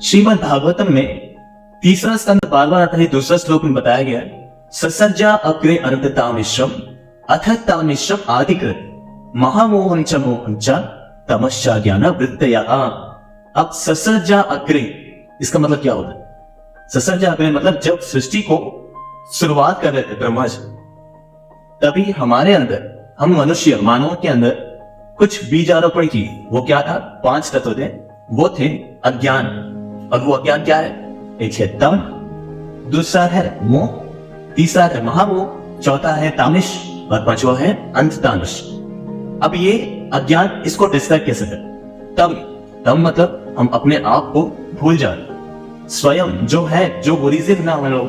श्रीमद् भागवतम में तीसरा स्कंद 12वां दूसरा श्लोक में बताया गया ससर्जा अग्रे अनंततामिश्रम अथ तामिश्रम आदिकृत महामोहं च मोहं च तमश्चा ज्ञान वृत्तया। अब ससर्जा अग्रे इसका मतलब क्या होता है? ससर्जा अग्रे मतलब जब सृष्टि को शुरुआत कर रहे थे ब्रह्मा जी, तभी हमारे अंदर, हम मनुष्य मानव के अंदर कुछ बीजारोपण की। वो क्या था? 5 तत्व थे। वो थे अज्ञान, और वो अज्ञान क्या है? एक है तम, दूसरा है मोह, तीसरा है महामोह, चौथा है तामिश और पांचवा है अंततामिश। अब ये अज्ञान, इसको डिस्क्राइब कैसे करें? तम मतलब हम अपने आप को भूल जाते, स्वयं जो है, जो ओरिजिन में हम लोग,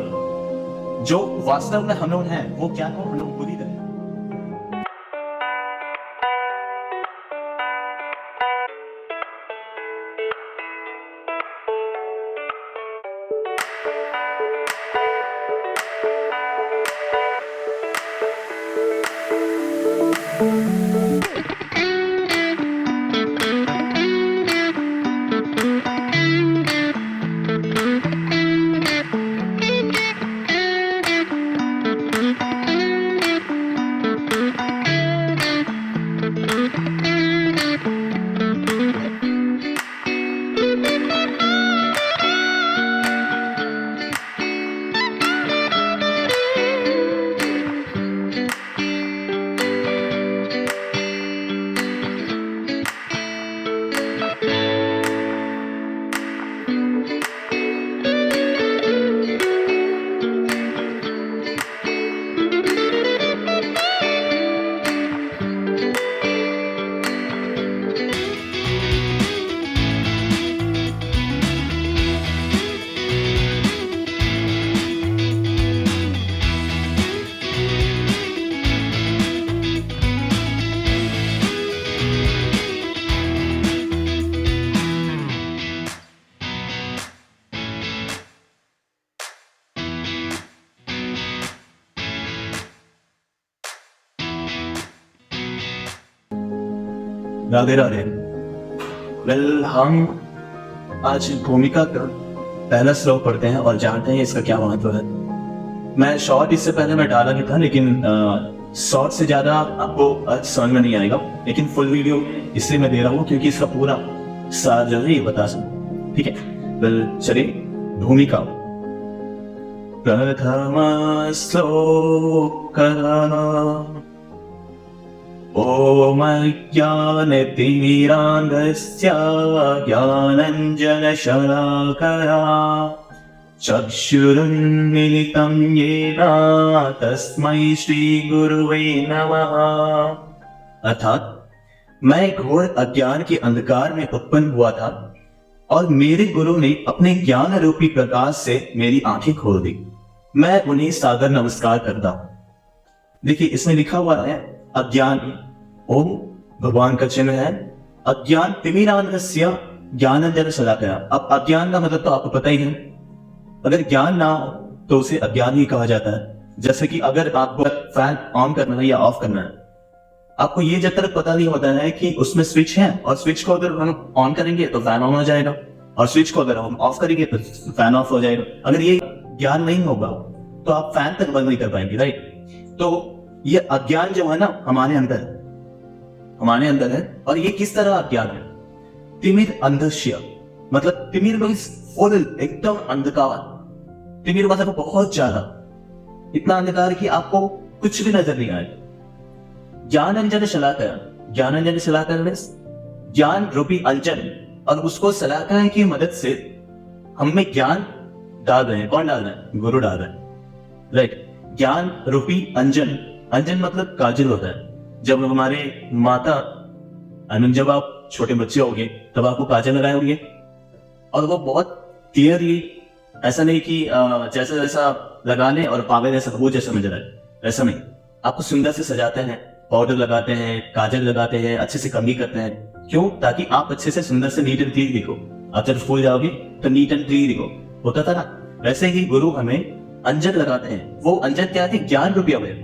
जो वास्तव में हम लोग हैं, वो क्या हो, हम लोग भूल ही गए। राधे राधे। वेल, हम आज भूमिका का पहला श्लोक पढ़ते हैं और जानते हैं इसका क्या महत्व है। मैं शॉर्ट इससे पहले मैं डाला नहीं था, लेकिन शॉर्ट से ज्यादा आपको अर्थ समझ में नहीं आएगा, लेकिन फुल वीडियो इसलिए मैं दे रहा हूँ क्योंकि इसका पूरा सार जो है ये बता सकूं। ठीक है, वेल चलिए भूमिका। प्रथम श्लोक ओम ज्ञानतिमिरान्धस्य ज्ञानाञ्जनशलाकया चक्षुरुन्मीलितं येन तस्मै श्रीगुरुवे नमः। अर्थात मैं घोर अज्ञान के अंधकार में उत्पन्न हुआ था और मेरे गुरु ने अपने ज्ञान रूपी प्रकाश से मेरी आंखें खोल दी। मैं उन्हें सादर नमस्कार करता हूं। देखिए इसमें लिखा हुआ है अज्ञान, ओम भगवान का चिन्ह है, अज्ञान तिमिरान्धस्य ज्ञानाञ्जन शलाकया। अब अज्ञान का मतलब तो आपको पता ही है, अगर ज्ञान ना हो तो उसे अज्ञान ही कहा जाता है। जैसे कि अगर आपको फैन ऑन करना है या ऑफ करना है, आपको ये जब तक पता नहीं होता है कि उसमें स्विच है, और स्विच को अगर हम ऑन करेंगे तो फैन ऑन हो जाएगा, और स्विच को अगर हम ऑफ करेंगे तो फैन ऑफ हो जाएगा। अगर ये ज्ञान नहीं होगा तो आप फैन तक बंद नहीं कर पाएंगे, राइट? तो ये अज्ञान जो है ना हमारे अंदर है। और ये किस तरह अज्ञान है? तिमिर अंधस्य मतलब तिमिर मींस फुल, एकदम अंधकार। तिमिर मतलब बहुत ज्यादा, इतना अंधकार कि आपको कुछ भी नजर नहीं आएगा। ज्ञानांजन शलाकया, ज्ञानांजन शलाकया मींस ज्ञान रूपी अंजन, और उसको शलाकया की मदद से हमें ज्ञान डाल रहे हैं। कौन डाल रहा है? गुरु डाल रहे हैं, राइट? ज्ञान रूपी अंजन, अंजन मतलब काजल होता है। जब हमारे माता, जब आप छोटे बच्चे होंगे तब आपको काजल लगाए होंगे, और वो बहुत क्लियरली, ऐसा नहीं कि जैसा जैसा लगाने और पावे जैसा वो जैसा नजर आए, ऐसा नहीं। आपको सुंदर से सजाते हैं, पाउडर लगाते हैं, काजल लगाते हैं, अच्छे से कंघी करते हैं। क्यों? ताकि आप अच्छे से सुंदर से नीट एंड क्लीन दिखो। आप जब स्कूल जाओगे तो नीट एंड क्लीन दिखो, होता था ना? वैसे ही गुरु हमें अंजन लगाते हैं। वो अंजन क्या थी? ज्ञान रूपी अवयव,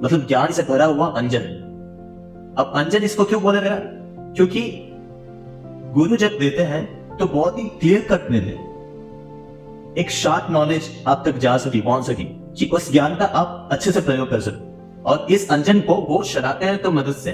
मतलब ज्ञान से भरा हुआ अंजन। अब अंजन इसको क्यों बोला गया? क्योंकि गुरु जब देते हैं तो बहुत ही क्लियर कट में दे, एक शार्प नॉलेज आप तक जा सके, पहुंच सके, कि उस ज्ञान का आप अच्छे से प्रयोग कर सके। और इस अंजन को वो शलाकाय तो मदद से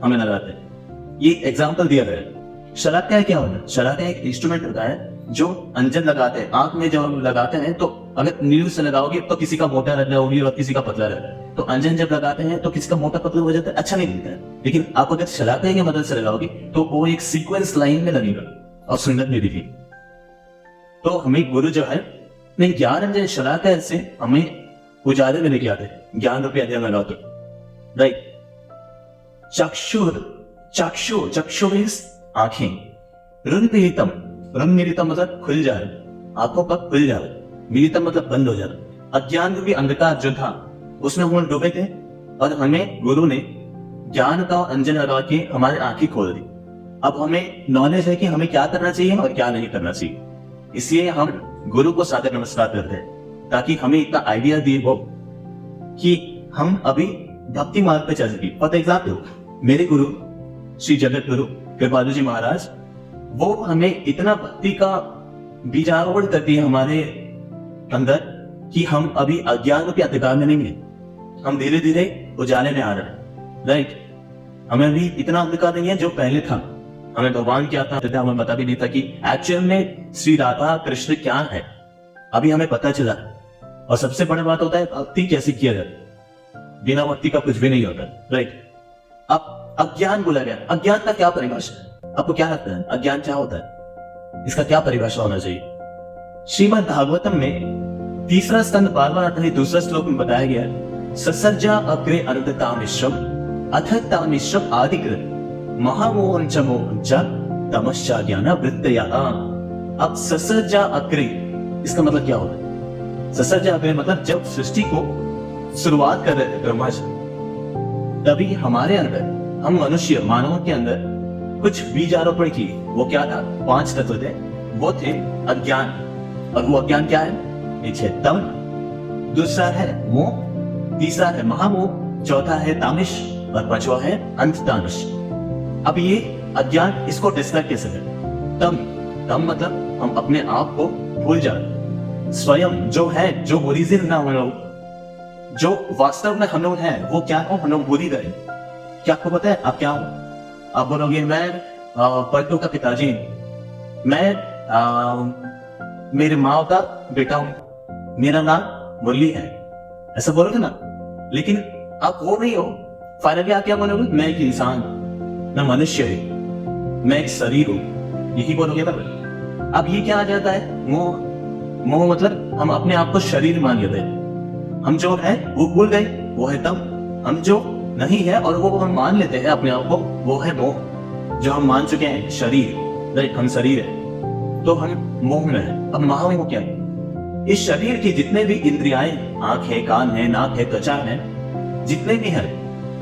हमें लगाते हैं। ये एग्जाम्पल दिया गया है। शलाकाय क्या होता है? शलाकाय एक इंस्ट्रूमेंट होता है जो अंजन लगाते हैं, आंख में जब लगाते हैं तो अगर नील से लगाओगे तो किसी का मोटा रहता है उंगली और किसी का पतला रहता है। तो अंजन जब लगाते हैं तो किसी का मोटा पतला हो जाता है, अच्छा नहीं दिखता है। लेकिन आप अगर शलाकाय की मदद से लगाओगे तो वो एक सीक्वेंस लाइन में लगेगा और सुंदर भी दिखेगी। तो हमें गुरु जो है नहीं, ज्ञान अंजन शलाकाय से हमें उजाले में लेके आते हैं, ज्ञान रूपी अंजन लगाते, राइट। चक्षु, चक्षु मीन्स आंखें। रुन्मीलितम, रुन्मीलितम मतलब खुल जाए, आंखों का खुल जाए। मिलितम मतलब बंद हो जाना। अज्ञान रूपी अंधकार जो था उसमें हम डूबे थे और हमें गुरु ने ज्ञान का अंजन लगा के हमारी आंखें खोल दी। अब हमें नॉलेज है कि हमें क्या करना चाहिए और क्या नहीं करना चाहिए। इसलिए हम गुरु को सादर नमस्कार करते हैं ताकि हमें इतना आइडिया दिए वो कि हम अभी भक्ति मार्ग पे चल सके। फॉर एग्जाम्पल मेरे गुरु श्री जगत गुरु कृपालु जी महाराज, वो हमें इतना भक्ति का बीजारोपण करती है हमारे अंदर कि हम अभी अज्ञान रूपी अंधकार में नहीं है, हम धीरे धीरे उजाले में आ रहे हैं, राइट। हमें अभी इतना अंधकार नहीं है जो पहले था। हमें भगवान क्या था हमें पता भी नहीं था कि एक्चुअल में श्री राधा कृष्ण क्या है, अभी हमें पता चला। और सबसे बड़ी बात होता है भक्ति कैसे किया जाए, बिना भक्ति का कुछ भी नहीं होता, राइट। अब अज्ञान बोला गया, अज्ञान का क्या परिभाषा है? आपको क्या लगता है अज्ञान क्या होता है? इसका क्या परिभाषा होना चाहिए? श्रीमद् भागवतम में 3रा स्कंद 12वां अध्याय 2रा श्लोक में बताया गया है, ससर्जा अग्रे अनंततामिश्रम अथतामिश्रम आदिकृत महामोहं च मोहं च तमश्चा ज्ञान वृत्तया। अब ससर्जा अग्रे इसका मतलब क्या होता है? ससर्जा अग्रे मतलब जब सृष्टि को शुरुआत कर रहे थे ब्रह्मा जी, तभी हमारे अंदर, हम मनुष्य मानवों के अंदर कुछ बीजारोपण किए। वो क्या था? 5 तत्व थे, वो थे अज्ञान। और वो अज्ञान क्या है? एक है तम, दूसरा है मोह, तीसरा है महामोह, चौथा है तामिश और पांचवा है अंततामिश। अब ये अज्ञान, इसको डिस्क्राइब कैसे करें? तम मतलब हम अपने आप को भूल जाए। स्वयं जो है, जो ओरिजिन ना हम लोग, जो वास्तव में हम लोग हैं, वो क्या हो हम लोग भूल ही गए। क्या आपको पता है आप क्या हो? आप बोलोगे मैं पलटू का पिताजी, मैं मेरे माँ का बेटा हूं, मेरा नाम मुरली है, ऐसा बोलोगे ना। लेकिन आप वो नहीं हो। फाइनली आप क्या बोलोगे? मैं एक इंसान, मैं मनुष्य हूं, मैं एक शरीर हूं, यही बोलोगे ना। अब ये क्या आ जाता है? मोह। मोह मतलब हम अपने आप को शरीर मान लेते हैं। हम जो है वो भूल गए, वो है तम। हम जो नहीं है और वो हम मान लेते हैं अपने आप को, वो है मोह। जो हम मान चुके हैं शरीर, राइट, हम शरीर है, तो हम मोह में है। अब महामोह क्या है? इस शरीर की जितने भी इंद्रियाएं, आंख है, कान है, नाक है, त्वचा है, जितने भी है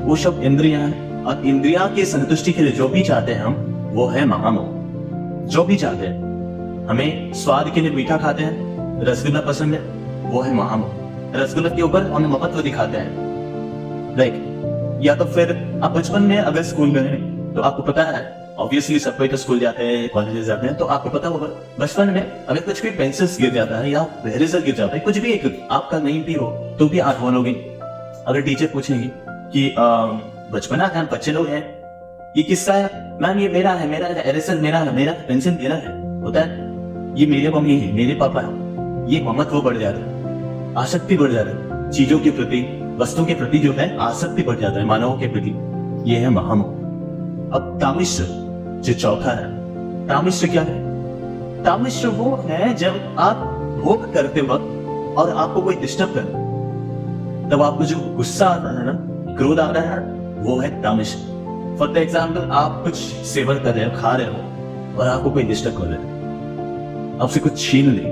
वो सब इंद्रियां हैं। और इंद्रिया की संतुष्टि के लिए जो भी चाहते हैं हम, वो है महामोह। जो भी चाहते हैं, हमें स्वाद के लिए मीठा खाते हैं, रसगुल्ला पसंद है, वो है महामोह। रसगुल्ला के ऊपर हम महत्व दिखाते हैं, राइट। या तो फिर आप बचपन में अगर स्कूल गए तो आपको पता है, ऑब्वियसली सब कोई तो स्कूल जाते हैं, कॉलेजेस जाते हैं, तो आपको पता होगा बचपन में अगर कुछ भी पेंसिल्स गिर जाता है या इरेजर गिर जाता है, कुछ भी एक आपका नहीं भी हो तो भी आप बोलोगे। अगर टीचर पूछेंगे कि बचपना है, बच्चे लोग हैं, ये किसका है? मैम ये मेरा है, मेरा है, इरेजर मेरा है, मेरा पेंसिल मेरा है, होता है। ये मेरे मम्मी है, मेरे पापा है। ये ममत्व बढ़ जाता है, आसक्ति बढ़ जाता है, चीजों के प्रति, वस्तु के प्रति जो है आसक्ति बढ़ जाता है, मानवों के प्रति। ये है महामोह। अब तामिश्र जो चौथा है, तामिश्र क्या है? तामिश्र वो है जब आप भोग करते वक्त और आपको कोई डिस्टर्ब करे, तब आपको जो गुस्सा आता है ना, क्रोध आता है, वो है तामिश्र। फॉर एग्जाम्पल आप कुछ सेवन कर रहे हो, खा रहे हो और आपको कोई डिस्टर्ब कर रहे हो, आपसे कुछ छीन ले,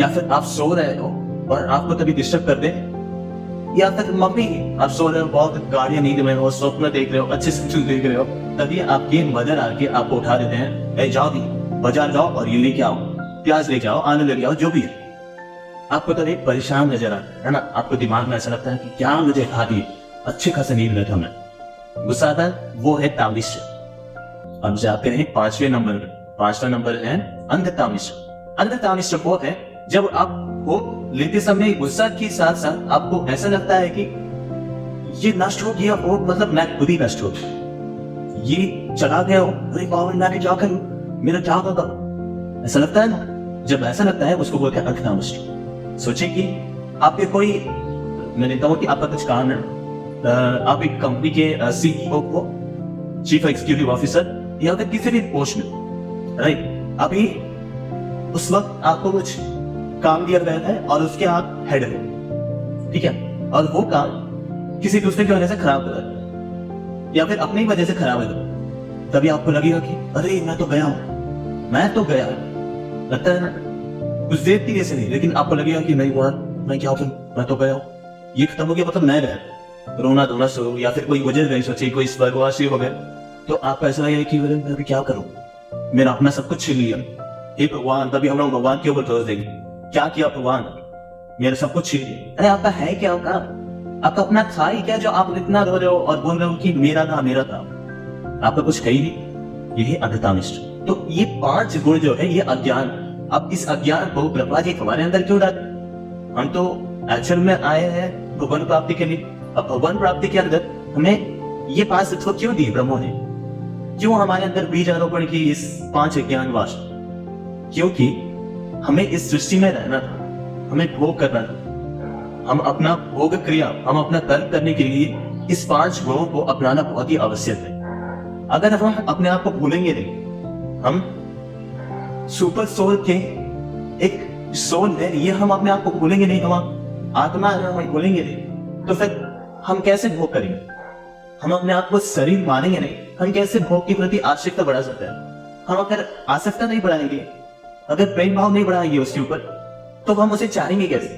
या फिर आप सो रहे हो और आपको तभी डिस्टर्ब कर दे, या फिर मम्मी आप सो रहे हो, बहुत गाढ़ी नींद में हो, स्वप्न देख रहे हो, अच्छे से देख रहे हो, तभी आपके मदर आके आपको उठा देते हैं, जाओ भी बाजार जाओ और ये लेके आओ, प्याज लेके आओ, आलू लेके आओ, जो भी है। आपको तभी परेशान नजर आता है ना, आपको दिमाग में ऐसा लगता है कि क्या मुझे खा दिए, अच्छे खासे नींद में था मैं, गुस्सा आता है, वो है तामिश्र। अब जाते हैं 5वें नंबर में। 5वां नंबर है अंधता मिश्र। अंधता मिश्र वो है जब आप भोग लेते समय गुस्सा के साथ साथ आपको ऐसा लगता है कि ये नष्ट हो गया और मतलब मैं खुद ही नष्ट हो गया, ये चला गया हो, अरे बाबा मैं क्या करूं, मेरा क्या होगा, ऐसा लगता है ना। जब ऐसा लगता है उसको बोलते हैं अंधता मिश्र। सोचिए कि आपके कोई, मैं लेता हूं कि आपका कुछ काम है, आप एक कंपनी के सीईओ को, चीफ एग्जीक्यूटिव ऑफिसर या फिर किसी भी पोस्ट में, राइट, अभी उस वक्त आपको कुछ काम दिया गया है और उसके आप हेड है, ठीक है, और वो काम किसी दूसरे की वजह से खराब हो रहा है या फिर अपनी वजह से खराब है, तभी आपको लगेगा कि अरे मैं तो गया हूं, मैं तो गया, लगता है ना, कुछ देर की जैसे नहीं, लेकिन आपको लगेगा कि नहीं हुआ, मैं क्या हूं, मैं तो गया हूं, ये खत्म हो गया मतलब मैं गया, रोना धोना शुरू, या फिर कोई गुजर गई, सोचिए कोई स्वर्गवासी हो गए, तो आपको ऐसा लगेगा कि मैं अभी क्या करूं, मेरा अपना सब कुछ छीन लिया, हे भगवान, तभी हम लोग भगवान के ऊपर दोष देंगे, क्या किया भगवान, मेरा सब कुछ छीन लिया। अरे आपका है क्या, आपका अपना था ही क्या जो आप इतना रो रहे हो और बोल रहे हो कि मेरा था, आपका कुछ है ही नहीं, यही अंधता मिश्र। तो ये 5 गुण जो है ये अज्ञान, अब इस अज्ञान को ब्रह्मा जी हमारे अंदर क्यों डाले, हम तो एक्चुअल में आए हैं भगवान प्राप्ति के लिए, अब भगवान प्राप्ति के अंदर हमें ये 5 तत्व क्यों दिए ब्रह्मा ने, क्यों हमारे अंदर बीजारोपण की इस 5 अज्ञान वाश, क्योंकि हमें इस सृष्टि में रहना था, हमें भोग करना था, हम अपना भोग क्रिया, हम अपना कर्म करने के लिए इस 5 गुणों को अपनाना बहुत ही आवश्यक है। अगर हम अपने आप को भूलेंगे नहीं, हम सुपर सोल के एक सोल है, ये हम अपने आप को भूलेंगे नहीं, हम आत्मा है, हम भूलेंगे नहीं, तो फिर हम कैसे भोग करेंगे, हम अपने आप को शरीर मानेंगे नहीं, हम कैसे भोग के प्रति आसक्ति बढ़ा सकते हैं। हम अगर आसक्ति नहीं बढ़ाएंगे, अगर प्रेम भाव नहीं बढ़ाएंगे उसके ऊपर, तो हम उसे चाहेंगे कैसे,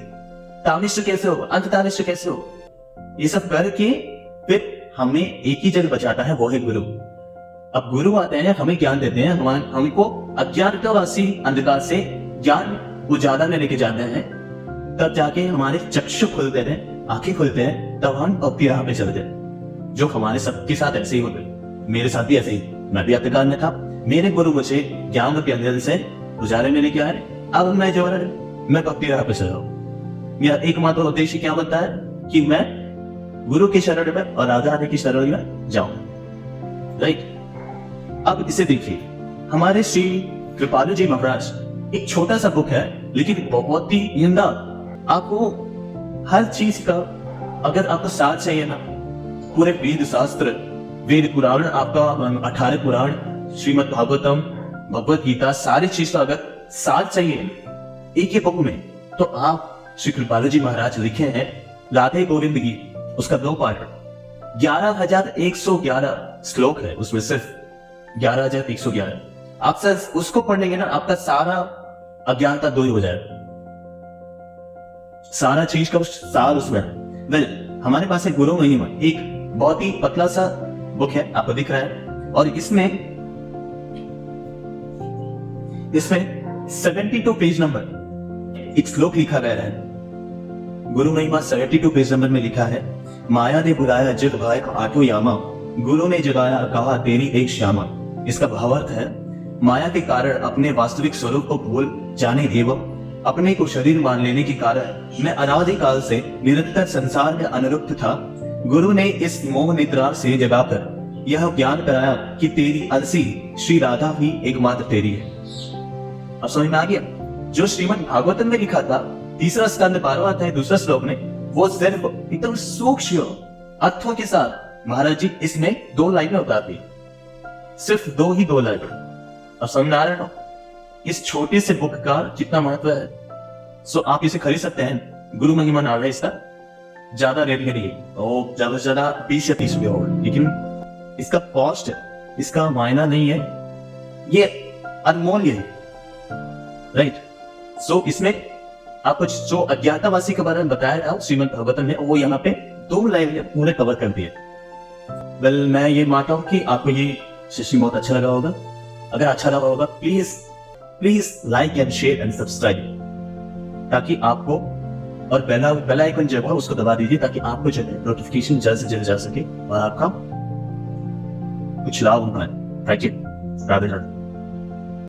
तामिश्र कैसे होगा, अंधतामिश्र कैसे होगा। ये सब करके फिर हमें एक ही जन बचाता है, वो है गुरु। अब गुरु आते हैं, हमें ज्ञान देते हैं, हमको अज्ञानतावासी अंधकार से ज्ञान उजाला में लेके जाते हैं, तब जाके हमारे चक्षु खुलते हैं, आंखें खुलते हैं, तब हम भक्ति राह पे चलते हैं। जो हमारे सबके साथ ऐसे ही होते, मेरे साथ भी ऐसे ही, मैं भी अंधकार में था, मेरे गुरु मुझे ज्ञान के अंदर से उजाले में लेके आए, अब मैं जो है मैं भक्ति राह पे चल रहा हूँ। मेरा एकमात्र उद्देश्य क्या बनता है कि मैं गुरु की शरण में और राधा रानी की शरण में जाऊं, राइट। अब इसे देखिए, हमारे श्री कृपालु जी महाराज, एक छोटा सा बुक है लेकिन बहुत ही ईंदा, आपको हर चीज का अगर आपको साथ चाहिए ना, पूरे वेद शास्त्र, वेद पुराण, आपका 18 पुराण, श्रीमद् भागवतम, भगवत गीता, सारी चीज का अगर साथ चाहिए एक ही बुक में, तो आप श्री कृपालु जी महाराज लिखे हैं राधे गोविंद गीत, उसका 2 पार्ट, 11,111 श्लोक है उसमें, सिर्फ 11,111। आप सर उसको पढ़ेंगे ना, आपका सारा अज्ञानता दूर हो जाएगा, सारा चीज का सार उसमें। वेल, हमारे पास एक गुरु महिमा, एक बहुत ही पतला सा बुक है, आपको दिख रहा है, और इसमें 72 पेज नंबर एक श्लोक लिखा गया है, गुरु महिमा 72 पेज नंबर में लिखा है, माया ने बुलाया जग भाई आठों यामा, गुरु ने जगाया कहा तेरी एक श्यामा। इसका भावार्थ है, माया के कारण अपने वास्तविक स्वरूप को भूल जाने एवं अपने को शरीर मान लेने के कारण मैं अनादिकाल से निरंतर संसार में अनुरुक्त था। गुरु ने इस मोह निद्रा से जगाकर यह ज्ञान कराया कि तेरी अलसी श्री राधा ही एकमात्र तेरी है। अब समझ में आ गया, जो श्रीमद् भागवतम में लिखा था 3रा स्कंद 12वां अध्याय 2 श्लोक में, वो सिर्फ एकदम सूक्ष्म अर्थों के साथ महाराज जी इसमें 2 लाइन में बताती, सिर्फ 2 लाइन। अब समझ में आ रहा है, इस छोटे से बुक का कितना महत्व है। सो आप इसे खरीद सकते हैं, गुरु महिमा नाम है इसका, ज्यादा रेट नहीं है, और ज्यादा से ज्यादा 20 या 30 रुपये होगा, लेकिन इसका कॉस्ट है, इसका मायना नहीं है, ये अनमोल्य है, राइट। सो इसमें आपको जो अज्ञातवासी के बारे में बताया था श्रीमद् भागवतम में, वो यहाँ पे 2 लाइन में पूरे कवर कर दिए। वेल, मैं ये मानता हूँ कि आपको ये सेशन बहुत अच्छा लगा होगा। अगर अच्छा लगा होगा please like and share and subscribe, ताकि आपको, और बेल आइकन जो है उसको दबा दीजिए, ताकि आपको जो है नोटिफिकेशन जल्द से जल्द जा सके और आपका कुछ लाभ होगा। राधे राधे।